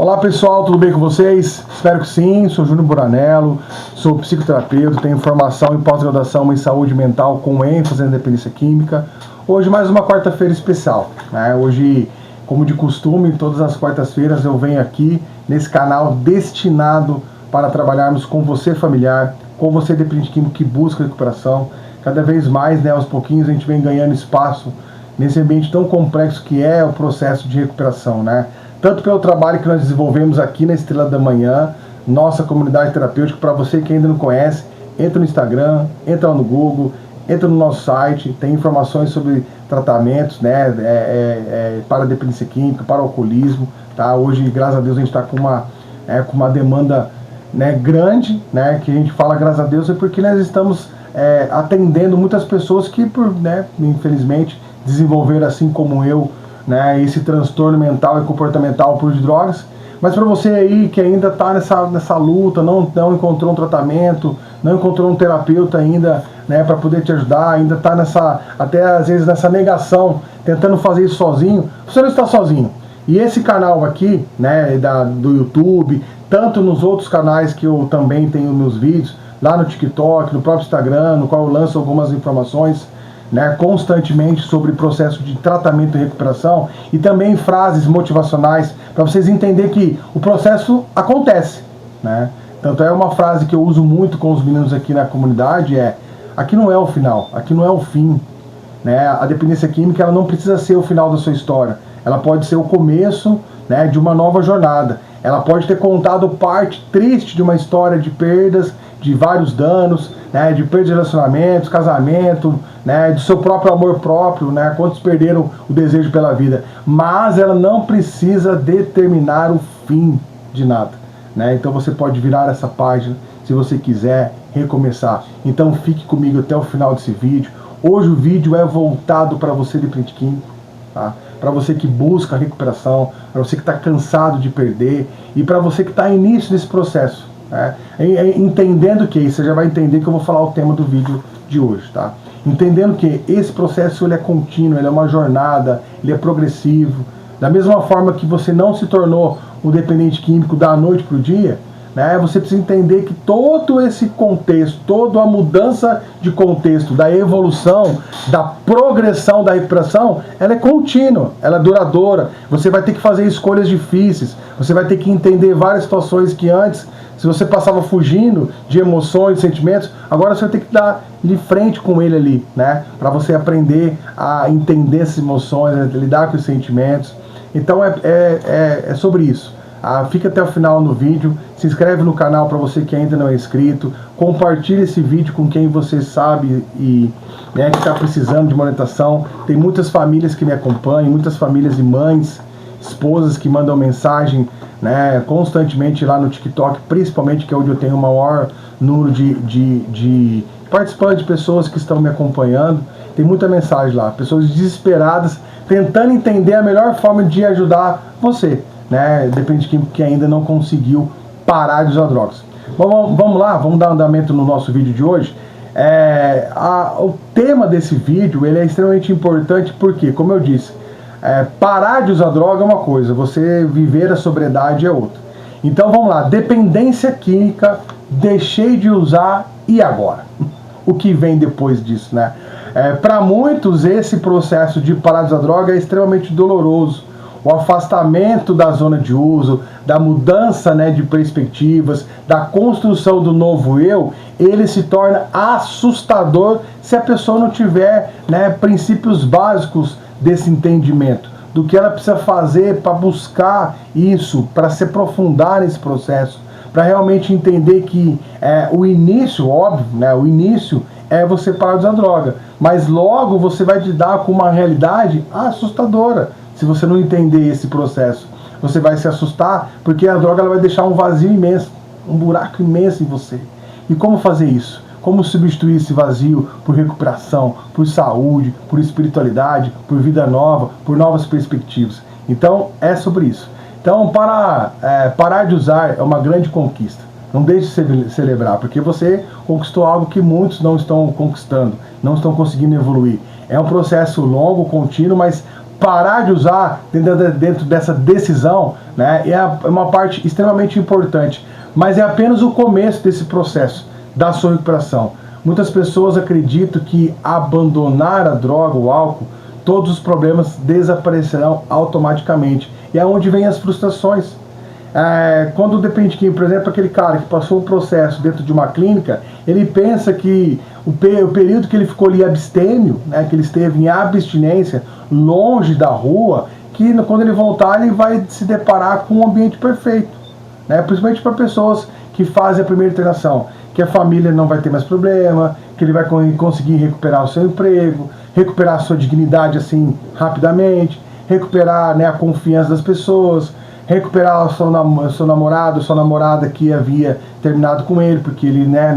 Olá pessoal, tudo bem com vocês? Espero que sim, sou Júnior Buranello, sou psicoterapeuta, tenho formação em pós-graduação em saúde mental com ênfase na dependência química. Hoje mais uma quarta-feira especial, né? Hoje, como de costume, todas as quartas-feiras eu venho aqui nesse canal destinado para trabalharmos com você familiar, com você dependente químico que busca recuperação. Cada vez mais, né, aos pouquinhos a gente vem ganhando espaço nesse ambiente tão complexo que é o processo de recuperação, né? Tanto pelo trabalho que nós desenvolvemos aqui na Estrela da Manhã, nossa comunidade terapêutica. Para você que ainda não conhece, entra no Instagram, entra no Google, entra no nosso site, tem informações sobre tratamentos, né, para dependência química, para alcoolismo, tá? Hoje, graças a Deus, a gente está com uma demanda, né, grande, né, que a gente fala graças a Deus é porque nós estamos atendendo muitas pessoas que, infelizmente, desenvolveram, assim como eu, né, esse transtorno mental e comportamental por drogas. Mas para você aí que ainda está nessa luta, não encontrou um tratamento, não encontrou um terapeuta ainda, né, para poder te ajudar, ainda está até às vezes nessa negação, tentando fazer isso sozinho, você não está sozinho. E esse canal aqui, né, do YouTube, tanto nos outros canais que eu também tenho meus vídeos, lá no TikTok, no próprio Instagram, no qual eu lanço algumas informações, né, constantemente sobre processo de tratamento e recuperação, e também frases motivacionais para vocês entenderem que o processo acontece, né? Tanto é uma frase que eu uso muito com os meninos aqui na comunidade, aqui não é o final, aqui não é o fim, né? A dependência química, ela não precisa ser o final da sua história, ela pode ser o começo, né, de uma nova jornada. Ela pode ter contado parte triste de uma história de perdas, de vários danos, né, de perda de relacionamentos, casamento, né, do seu próprio amor próprio, né, quantos perderam o desejo pela vida. Mas ela não precisa determinar o fim de nada, né? Então você pode virar essa página se você quiser recomeçar. Então fique comigo até o final desse vídeo. Hoje o vídeo é voltado para você dependente químico, tá? Para você que busca recuperação, para você que está cansado de perder e para você que está início desse processo, né? Entendendo que, você já vai entender que eu vou falar o tema do vídeo de hoje, tá? Entendendo que esse processo ele é contínuo, ele é uma jornada, ele é progressivo. Da mesma forma que você não se tornou um dependente químico da noite para o dia, né, você precisa entender que todo esse contexto, toda a mudança de contexto, da evolução, da progressão da recuperação, ela é contínua, ela é duradoura. Você vai ter que fazer escolhas difíceis, você vai ter que entender várias situações que antes, se você passava fugindo de emoções, sentimentos, agora você vai ter que dar de frente com ele ali, né, para você aprender a entender essas emoções, a lidar com os sentimentos. Então é sobre isso. Fica até o final no vídeo, se inscreve no canal para você que ainda não é inscrito, compartilhe esse vídeo com quem você sabe e, né, que está precisando de uma orientação. Tem muitas famílias que me acompanham, muitas famílias e mães, esposas que mandam mensagem, né, constantemente lá no TikTok, principalmente, que é onde eu tenho o maior número de participantes, de pessoas que estão me acompanhando. Tem muita mensagem lá, pessoas desesperadas, tentando entender a melhor forma de ajudar você, né, depende de quem que ainda não conseguiu parar de usar drogas. Bom, vamos lá, vamos dar andamento no nosso vídeo de hoje. O tema desse vídeo ele é extremamente importante porque, como eu disse, parar de usar droga é uma coisa, você viver a sobriedade é outra. Então vamos lá, dependência química, deixei de usar e agora? O que vem depois disso, né? Para muitos esse processo de parar de usar droga é extremamente doloroso. O afastamento da zona de uso, da mudança, né, de perspectivas, da construção do novo eu, ele se torna assustador se a pessoa não tiver, né, princípios básicos desse entendimento, do que ela precisa fazer para buscar isso, para se aprofundar nesse processo, para realmente entender que o início, óbvio, né, o início é você parar de usar droga, mas logo você vai lidar com uma realidade assustadora. Se você não entender esse processo, você vai se assustar, porque a droga ela vai deixar um vazio imenso, um buraco imenso em você. E como fazer isso? Como substituir esse vazio por recuperação, por saúde, por espiritualidade, por vida nova, por novas perspectivas? Então, é sobre isso. Então, parar de usar é uma grande conquista. Não deixe de celebrar, porque você conquistou algo que muitos não estão conquistando, não estão conseguindo evoluir. É um processo longo, contínuo, mas parar de usar dentro dessa decisão, né, é uma parte extremamente importante, mas é apenas o começo desse processo da sua recuperação. Muitas pessoas acreditam que abandonar a droga, o álcool, todos os problemas desaparecerão automaticamente. E é onde vem as frustrações. Quando depende de, por exemplo, aquele cara que passou um processo dentro de uma clínica, ele pensa que o período que ele ficou ali abstêmio, né, que ele esteve em abstinência, longe da rua, que quando ele voltar ele vai se deparar com um ambiente perfeito, né, principalmente para pessoas que fazem a primeira internação, que a família não vai ter mais problema, que ele vai conseguir recuperar o seu emprego, recuperar a sua dignidade assim rapidamente, recuperar, né, a confiança das pessoas, recuperar o seu namorado, sua namorada que havia terminado com ele, porque ele, né,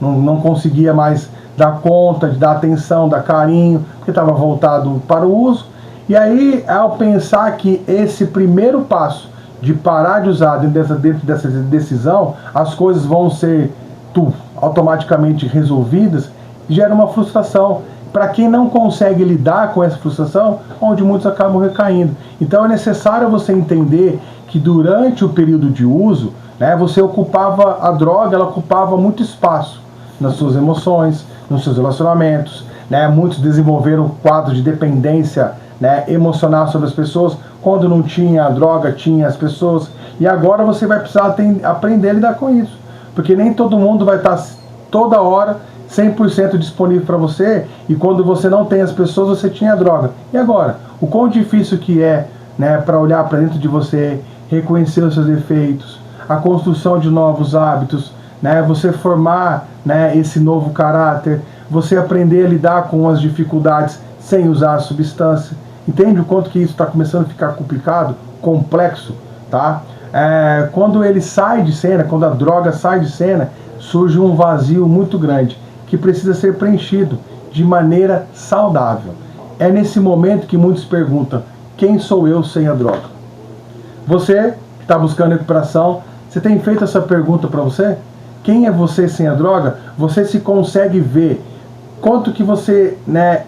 não conseguia mais dar conta, de dar atenção, dar carinho, porque estava voltado para o uso. E aí, ao pensar que esse primeiro passo de parar de usar dentro dessa decisão, as coisas vão ser automaticamente resolvidas, gera uma frustração. Para quem não consegue lidar com essa frustração, onde muitos acabam recaindo. Então é necessário você entender que durante o período de uso, né, a droga ela ocupava muito espaço nas suas emoções, nos seus relacionamentos, né, muitos desenvolveram quadro de dependência, né, emocional sobre as pessoas, quando não tinha a droga, tinha as pessoas, e agora você vai precisar aprender a lidar com isso, porque nem todo mundo vai estar toda hora 100% disponível para você, e quando você não tem as pessoas, você tinha a droga. E agora? O quão difícil que é, né, para olhar para dentro de você, reconhecer os seus defeitos, a construção de novos hábitos, né, você formar, né, esse novo caráter, você aprender a lidar com as dificuldades sem usar a substância. Entende o quanto que isso está começando a ficar complicado, complexo, tá? Quando ele sai de cena, quando a droga sai de cena, surge um vazio muito grande, que precisa ser preenchido de maneira saudável. É nesse momento que muitos perguntam: quem sou eu sem a droga? Você que está buscando recuperação, você tem feito essa pergunta para você? Quem é você sem a droga? Você se consegue ver quanto que você, né,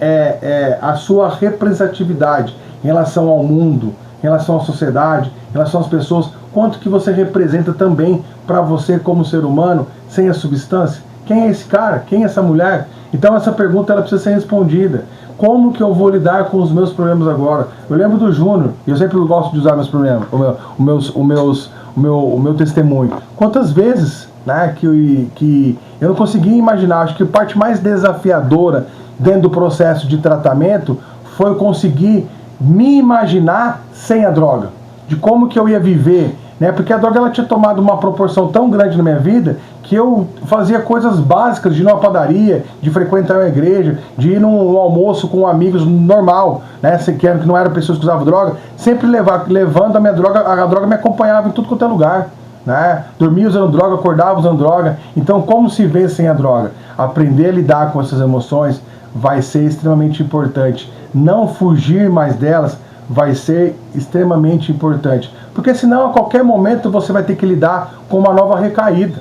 a sua representatividade em relação ao mundo, em relação à sociedade, em relação às pessoas, quanto que você representa também para você como ser humano sem a substância? Quem é esse cara? Quem é essa mulher? Então essa pergunta ela precisa ser respondida. Como que eu vou lidar com os meus problemas agora? Eu lembro do Júnior, e eu sempre gosto de usar meus problemas, o meu testemunho. Quantas vezes, né, que eu não conseguia imaginar, acho que a parte mais desafiadora dentro do processo de tratamento foi eu conseguir me imaginar sem a droga, de como que eu ia viver, né? Porque a droga ela tinha tomado uma proporção tão grande na minha vida que eu fazia coisas básicas, de ir numa padaria, de frequentar uma igreja, de ir num almoço com amigos normal, né? Que não eram pessoas que usavam droga, sempre levando a minha droga, a droga me acompanhava em tudo quanto é lugar, né? Dormia usando droga, acordava usando droga. Então, como se vê sem a droga? Aprender a lidar com essas emoções vai ser extremamente importante. Não fugir mais delas vai ser extremamente importante, porque senão a qualquer momento você vai ter que lidar com uma nova recaída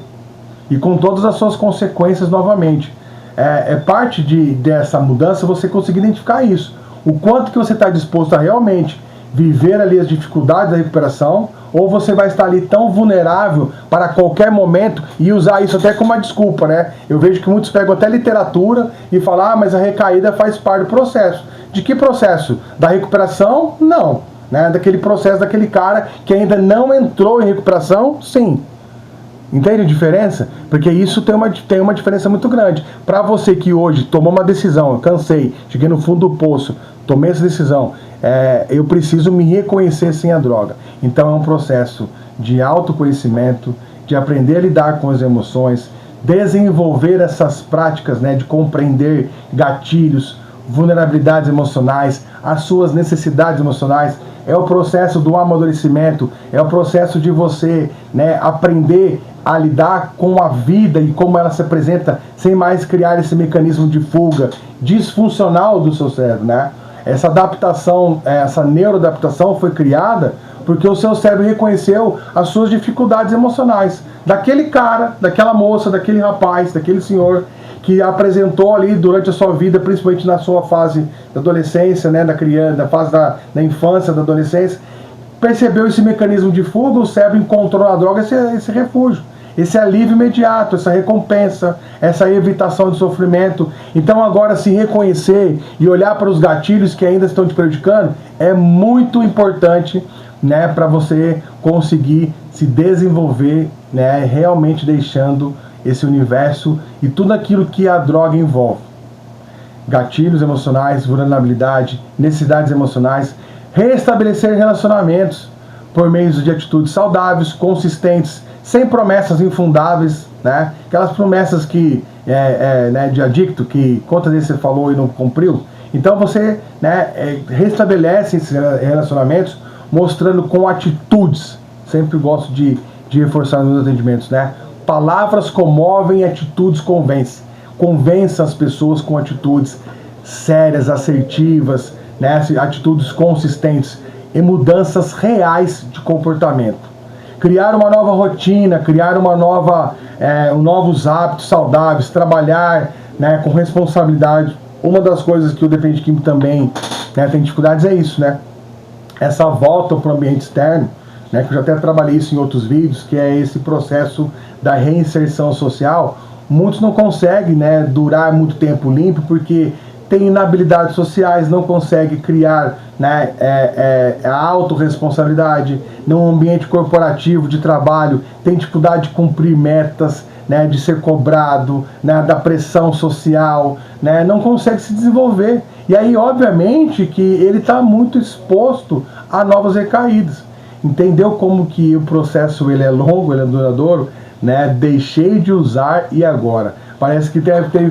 e com todas as suas consequências novamente. É parte dessa mudança você conseguir identificar isso, o quanto que você está disposto a realmente viver ali as dificuldades da recuperação, ou você vai estar ali tão vulnerável para qualquer momento e usar isso até como uma desculpa, né? Eu vejo que muitos pegam até literatura e falam: ah, mas a recaída faz parte do processo. De que processo? Da recuperação? Não. Né? Daquele processo daquele cara que ainda não entrou em recuperação? Sim. Entende a diferença? Porque isso tem uma diferença muito grande. Para você que hoje tomou uma decisão, eu cansei, cheguei no fundo do poço, tomei essa decisão, eu preciso me reconhecer sem a droga. Então é um processo de autoconhecimento, de aprender a lidar com as emoções, desenvolver essas práticas, né, de compreender gatilhos, vulnerabilidades emocionais, as suas necessidades emocionais. É o processo do amadurecimento, é o processo de você, né, aprender a lidar com a vida e como ela se apresenta, sem mais criar esse mecanismo de fuga disfuncional do seu cérebro, né? Essa adaptação, essa neuroadaptação foi criada porque o seu cérebro reconheceu as suas dificuldades emocionais. Daquele cara, daquela moça, daquele rapaz, daquele senhor que apresentou ali durante a sua vida, principalmente na sua fase da adolescência, né, da criança, da fase da infância, da adolescência, percebeu esse mecanismo de fuga, o cérebro encontrou na droga esse refúgio, esse alívio imediato, essa recompensa, essa evitação de sofrimento. Então agora se reconhecer e olhar para os gatilhos que ainda estão te prejudicando é muito importante, né, para você conseguir se desenvolver, né, realmente deixando esse universo e tudo aquilo que a droga envolve. Gatilhos emocionais, vulnerabilidade, necessidades emocionais, restabelecer relacionamentos por meio de atitudes saudáveis, consistentes, sem promessas infundáveis, né? Aquelas promessas que né, de adicto, que quantas vezes você falou e não cumpriu. Então você, né, restabelece esses relacionamentos mostrando com atitudes. Sempre gosto de reforçar nos atendimentos, né? Palavras comovem, atitudes convencem. Convença as pessoas com atitudes sérias, assertivas, né? Atitudes consistentes e mudanças reais de comportamento. Criar uma nova rotina, criar novos hábitos saudáveis, trabalhar, né, com responsabilidade. Uma das coisas que o dependente químico também, né, tem dificuldades é isso, né? Essa volta para o ambiente externo, né, que eu já até trabalhei isso em outros vídeos, que é esse processo da reinserção social. Muitos não conseguem, né, durar muito tempo limpo porque tem inabilidades sociais, não consegue criar, né, a autorresponsabilidade num ambiente corporativo de trabalho, tem dificuldade de cumprir metas, né, de ser cobrado, né, da pressão social, né, não consegue se desenvolver. E aí, obviamente, que ele está muito exposto a novas recaídas. Entendeu como que o processo ele é longo, ele é duradouro, né? Deixei de usar e agora? Parece que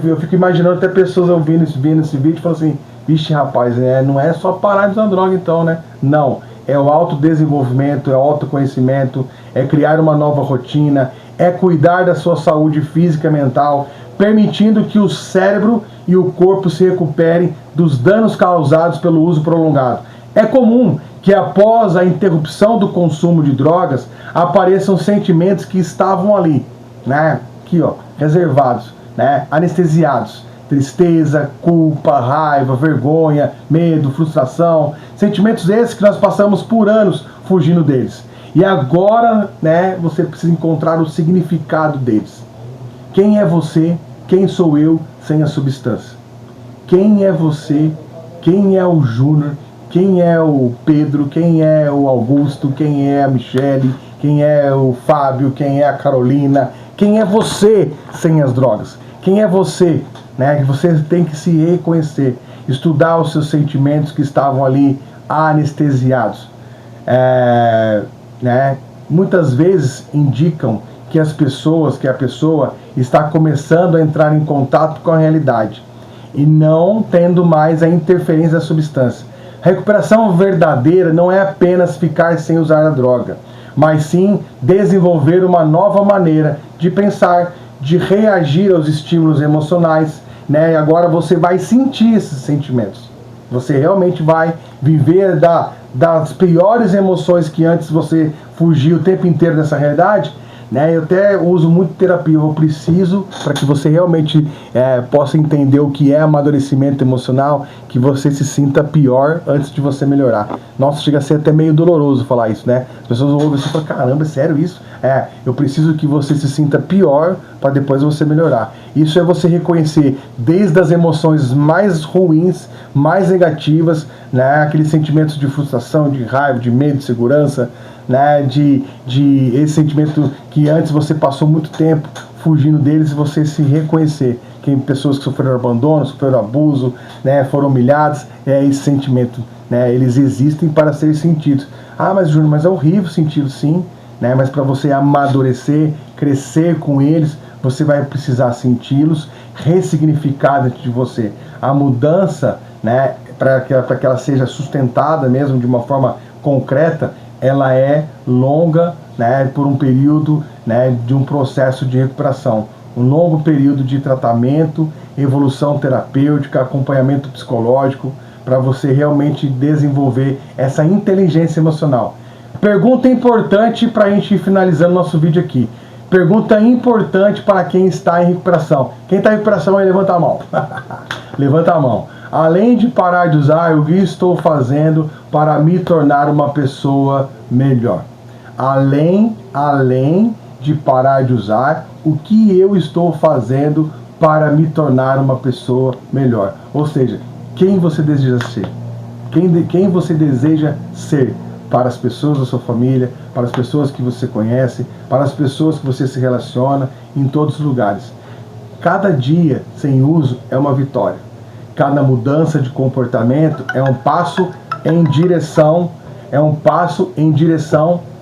eu fico imaginando até pessoas ouvindo esse vídeo e falando assim, vixe rapaz, não é só parar de usar droga então, né? Não, é o autodesenvolvimento, é o autoconhecimento, é criar uma nova rotina, é cuidar da sua saúde física e mental, permitindo que o cérebro e o corpo se recuperem dos danos causados pelo uso prolongado. É comum que após a interrupção do consumo de drogas apareçam sentimentos que estavam ali, né, aqui ó, reservados, né, anestesiados. Tristeza, culpa, raiva, vergonha, medo, frustração, sentimentos esses que nós passamos por anos fugindo deles. E agora, né, você precisa encontrar o significado deles. Quem é você? Quem sou eu sem a substância? Quem é você? Quem é o Júnior? Quem é o Pedro? Quem é o Augusto? Quem é a Michele? Quem é o Fábio? Quem é a Carolina? Quem é você sem as drogas? Quem é você? Né? Que você tem que se reconhecer, estudar os seus sentimentos que estavam ali anestesiados. Né? Muitas vezes indicam que a pessoa está começando a entrar em contato com a realidade e não tendo mais a interferência da substância. Recuperação verdadeira não é apenas ficar sem usar a droga, mas sim desenvolver uma nova maneira de pensar, de reagir aos estímulos emocionais, né? E agora você vai sentir esses sentimentos. Você realmente vai viver das piores emoções que antes você fugia o tempo inteiro dessa realidade, né? Eu até uso muito terapia, eu preciso, para que você realmente possa entender o que é amadurecimento emocional, que você se sinta pior antes de você melhorar. Nossa, chega a ser até meio doloroso falar isso, né? As pessoas ouvem assim e falam, caramba, é sério isso? Eu preciso que você se sinta pior para depois você melhorar. Isso é você reconhecer desde as emoções mais ruins, mais negativas, né? Aqueles sentimentos de frustração, de raiva, de medo, de segurança, né? De esse sentimento que antes você passou muito tempo fugindo deles, e você se reconhecer. Tem pessoas que sofreram abandono, sofreram abuso, né? Foram humilhadas, esse sentimento, né? Eles existem para ser sentidos. Ah, mas Júnior, mas é horrível sentir, sim, né? Mas para você amadurecer, crescer com eles, você vai precisar senti-los, ressignificar dentro de você. A mudança, né, para que ela seja sustentada mesmo de uma forma concreta, ela é longa, né, por um período, né, de um processo de recuperação. Um longo período de tratamento, evolução terapêutica, acompanhamento psicológico, para você realmente desenvolver essa inteligência emocional. Pergunta importante para a gente ir finalizando nosso vídeo aqui. Pergunta importante para quem está em recuperação. Quem está em recuperação aí, levanta a mão. Levanta a mão. Além de parar de usar, o que estou fazendo para me tornar uma pessoa melhor? Além de parar de usar, o que eu estou fazendo para me tornar uma pessoa melhor? Ou seja, quem você deseja ser? Quem você deseja ser para as pessoas da sua família, para as pessoas que você conhece, para as pessoas que você se relaciona, em todos os lugares. Cada dia sem uso é uma vitória. Cada mudança de comportamento é um passo em direção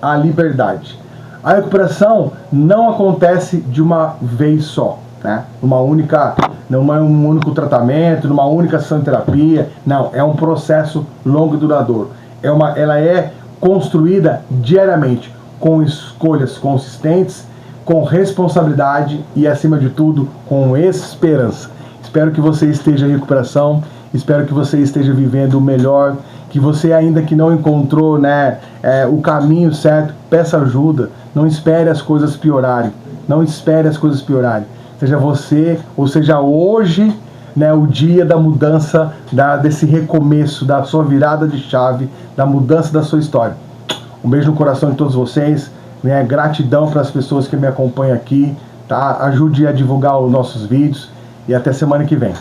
à liberdade. A recuperação não acontece de uma vez só, né? Num único tratamento, numa única sessão de terapia. Não, é um processo longo e duradouro. Ela é construída diariamente, com escolhas consistentes, com responsabilidade e, acima de tudo, com esperança. Espero que você esteja em recuperação, espero que você esteja vivendo o melhor, que você ainda que não encontrou, né, o caminho certo, peça ajuda, não espere as coisas piorarem, Seja você, ou seja hoje, né, o dia da mudança, desse recomeço, da sua virada de chave, da mudança da sua história. Um beijo no coração de todos vocês, né, gratidão para as pessoas que me acompanham aqui, tá? Ajude a divulgar os nossos vídeos e até semana que vem.